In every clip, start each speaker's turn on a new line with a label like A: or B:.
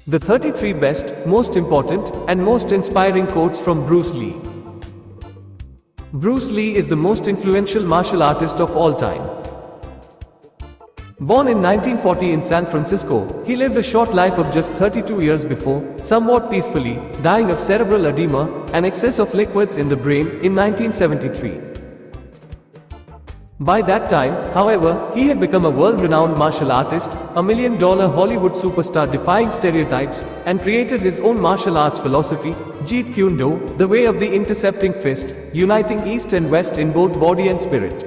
A: The 33 best, most important, and most inspiring quotes from Bruce Lee. Bruce Lee is the most influential martial artist of all time. Born in 1940 in San Francisco, he lived a short life of just 32 years before, somewhat peacefully, dying of cerebral edema and excess of liquids in the brain in 1973. By that time, however, he had become a world-renowned martial artist, a million-dollar Hollywood superstar defying stereotypes, and created his own martial arts philosophy, Jeet Kune Do, the way of the intercepting fist, uniting East and West in both body and spirit.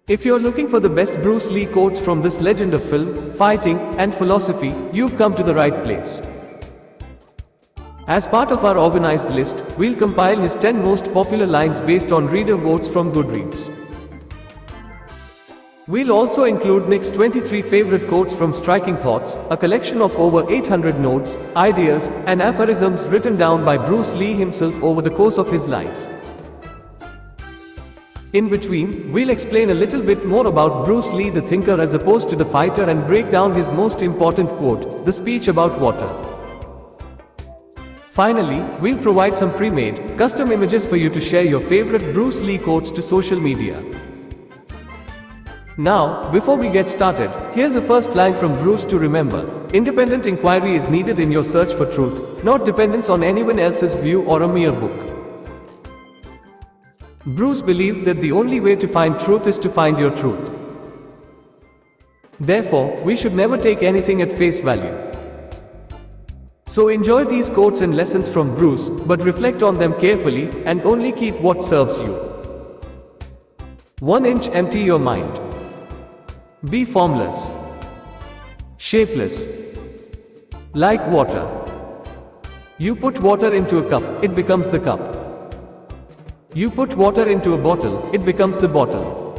A: If you're looking for the best Bruce Lee quotes from this legend of film, fighting, and philosophy, you've come to the right place. As part of our organized list, we'll compile his 10 most popular lines based on reader votes from Goodreads. We'll also include Nick's 23 favorite quotes from Striking Thoughts, a collection of over 800 notes, ideas, and aphorisms written down by Bruce Lee himself over the course of his life. In between, we'll explain a little bit more about Bruce Lee the thinker as opposed to the fighter and break down his most important quote, the speech about water. Finally, we'll provide some pre-made, custom images for you to share your favorite Bruce Lee quotes to social media. Now, before we get started, here's a first line from Bruce to remember. Independent inquiry is needed in your search for truth, not dependence on anyone else's view or a mere book. Bruce believed that the only way to find truth is to find your truth. Therefore, we should never take anything at face value. So enjoy these quotes and lessons from Bruce, but reflect on them carefully, and only keep what serves you. 1 inch empty your mind. Be formless. Shapeless. Like water. You put water into a cup, it becomes the cup. You put water into a bottle, it becomes the bottle.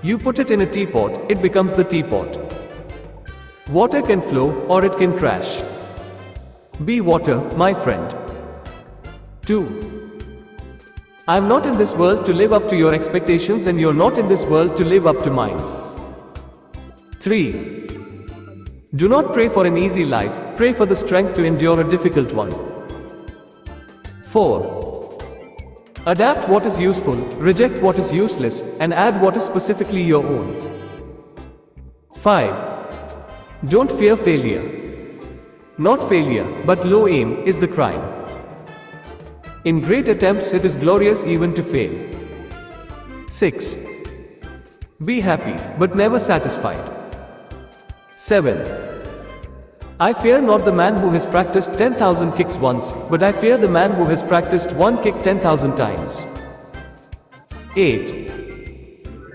A: You put it in a teapot, it becomes the teapot. Water can flow, or it can crash. Be water, my friend. 2. I'm not in this world to live up to your expectations, and you're not in this world to live up to mine. 3. Do not pray for an easy life, pray for the strength to endure a difficult one. 4. Adapt what is useful, reject what is useless, and add what is specifically your own. 5. Don't fear failure. Not failure, but low aim, is the crime. In great attempts it is glorious even to fail. 6. Be happy, but never satisfied. 7. I fear not the man who has practiced 10,000 kicks once, but I fear the man who has practiced one kick 10,000 times. 8.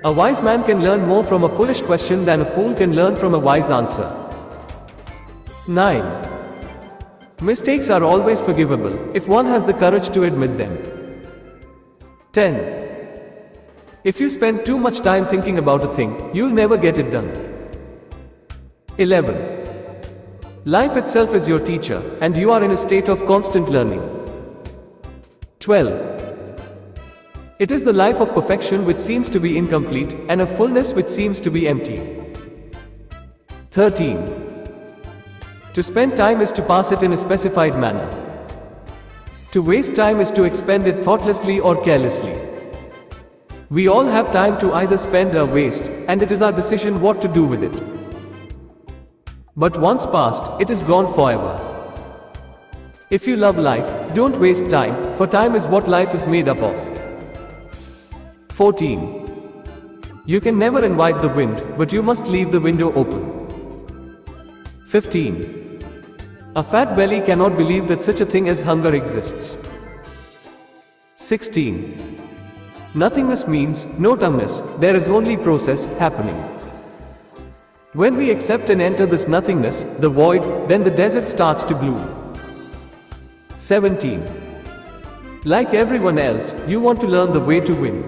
A: A wise man can learn more from a foolish question than a fool can learn from a wise answer. 9. Mistakes are always forgivable, if one has the courage to admit them. 10. If you spend too much time thinking about a thing, you'll never get it done. 11. Life itself is your teacher, and you are in a state of constant learning. 12. It is the life of perfection which seems to be incomplete, and of fullness which seems to be empty. 13. To spend time is to pass it in a specified manner. To waste time is to expend it thoughtlessly or carelessly. We all have time to either spend or waste, and it is our decision what to do with it. But once passed, it is gone forever. If you love life, don't waste time, for time is what life is made up of. 14. You can never invite the wind, but you must leave the window open. 15. A fat belly cannot believe that such a thing as hunger exists. 16. Nothingness means no tongueness, there is only process happening. When we accept and enter this nothingness, the void, then the desert starts to bloom. 17. Like everyone else, you want to learn the way to win,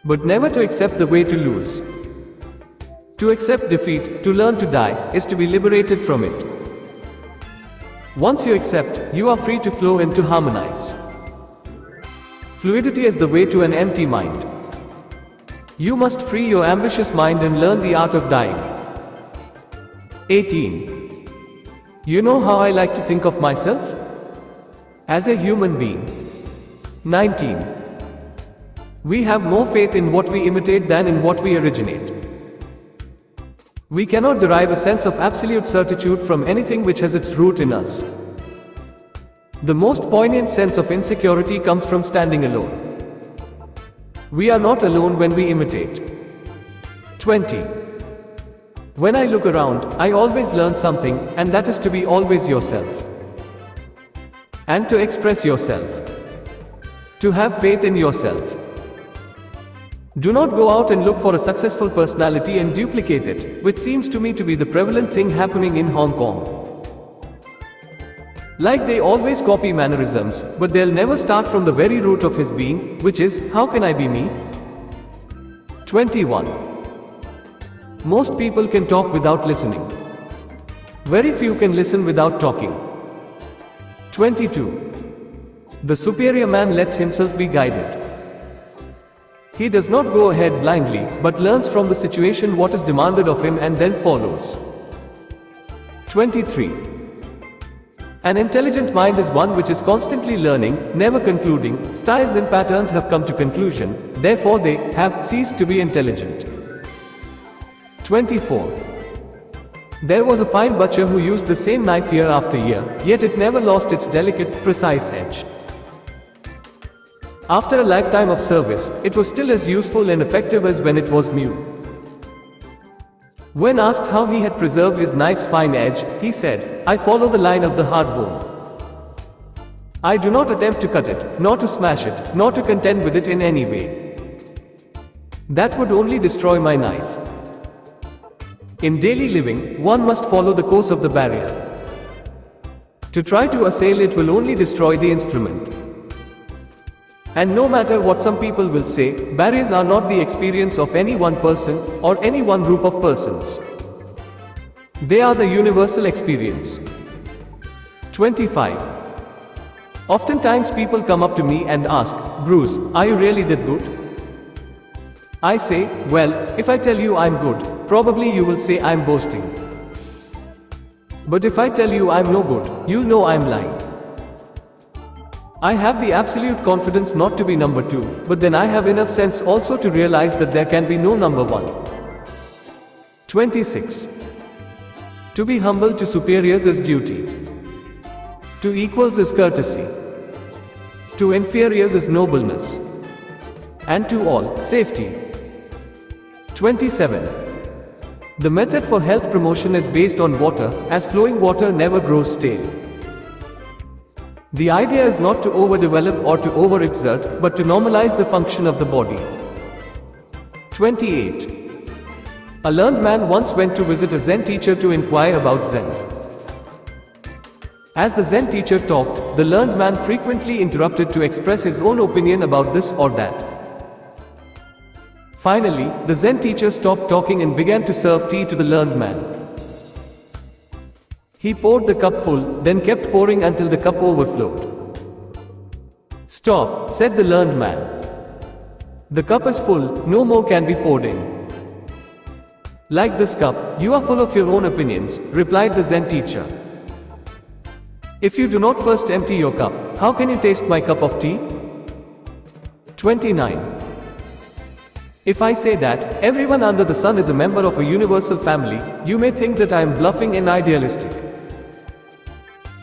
A: but never to accept the way to lose. To accept defeat, to learn to die, is to be liberated from it. Once you accept, you are free to flow and to harmonize. Fluidity is the way to an empty mind. You must free your ambitious mind and learn the art of dying. 18. You know how I like to think of myself? As a human being. 19. We have more faith in what we imitate than in what we originate. We cannot derive a sense of absolute certitude from anything which has its root in us. The most poignant sense of insecurity comes from standing alone. We are not alone when we imitate. 20. When I look around, I always learn something, and that is to be always yourself. And to express yourself. To have faith in yourself. Do not go out and look for a successful personality and duplicate it, which seems to me to be the prevalent thing happening in Hong Kong. Like they always copy mannerisms, but they'll never start from the very root of his being, which is, how can I be me? 21. Most people can talk without listening. Very few can listen without talking. 22. The superior man lets himself be guided. He does not go ahead blindly, but learns from the situation what is demanded of him and then follows. 23. An intelligent mind is one which is constantly learning, never concluding. Styles and patterns have come to conclusion, therefore they have ceased to be intelligent. 24. There was a fine butcher who used the same knife year after year, yet it never lost its delicate, precise edge. After a lifetime of service, it was still as useful and effective as when it was new. When asked how he had preserved his knife's fine edge, he said, I follow the line of the hard bone. I do not attempt to cut it, nor to smash it, nor to contend with it in any way. That would only destroy my knife. In daily living, one must follow the course of the barrier. To try to assail it will only destroy the instrument. And no matter what some people will say, barriers are not the experience of any one person, or any one group of persons. They are the universal experience. 25. Oftentimes people come up to me and ask, Bruce, are you really that good? I say, well, if I tell you I'm good, probably you will say I'm boasting. But if I tell you I'm no good, you'll know I'm lying. I have the absolute confidence not to be number 2, but then I have enough sense also to realize that there can be no number 1. 26. To be humble to superiors is duty. To equals is courtesy. To inferiors is nobleness. And to all, safety. 27. The method for health promotion is based on water, as flowing water never grows stale. The idea is not to overdevelop or to overexert, but to normalize the function of the body. 28. A learned man once went to visit a Zen teacher to inquire about Zen. As the Zen teacher talked, the learned man frequently interrupted to express his own opinion about this or that. Finally, the Zen teacher stopped talking and began to serve tea to the learned man. He poured the cup full, then kept pouring until the cup overflowed. Stop, said the learned man. The cup is full, no more can be poured in. Like this cup, you are full of your own opinions, replied the Zen teacher. If you do not first empty your cup, how can you taste my cup of tea? 29. If I say that everyone under the sun is a member of a universal family, you may think that I am bluffing and idealistic.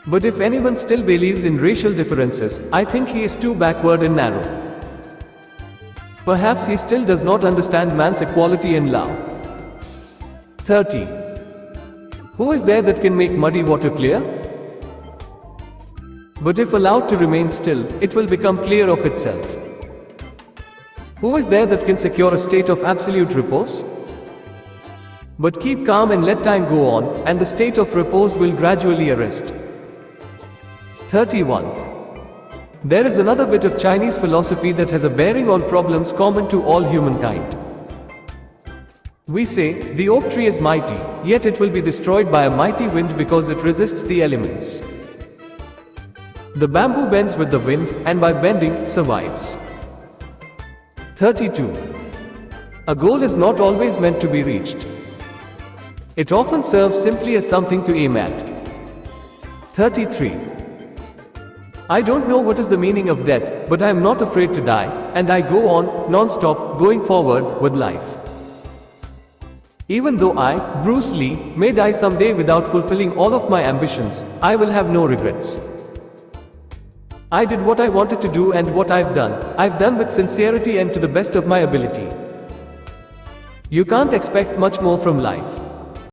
A: But if anyone still believes in racial differences, I think he is too backward and narrow. Perhaps he still does not understand man's equality and love. 30. Who is there that can make muddy water clear? But if allowed to remain still, it will become clear of itself. Who is there that can secure a state of absolute repose? But keep calm and let time go on, and the state of repose will gradually arrest. 31. There is another bit of Chinese philosophy that has a bearing on problems common to all humankind. We say, the oak tree is mighty, yet it will be destroyed by a mighty wind because it resists the elements. The bamboo bends with the wind, and by bending, survives. 32. A goal is not always meant to be reached. It often serves simply as something to aim at. 33. I don't know what is the meaning of death, but I am not afraid to die, and I go on, non-stop, going forward, with life. Even though I, Bruce Lee, may die someday without fulfilling all of my ambitions, I will have no regrets. I did what I wanted to do, and what I've done with sincerity and to the best of my ability. You can't expect much more from life.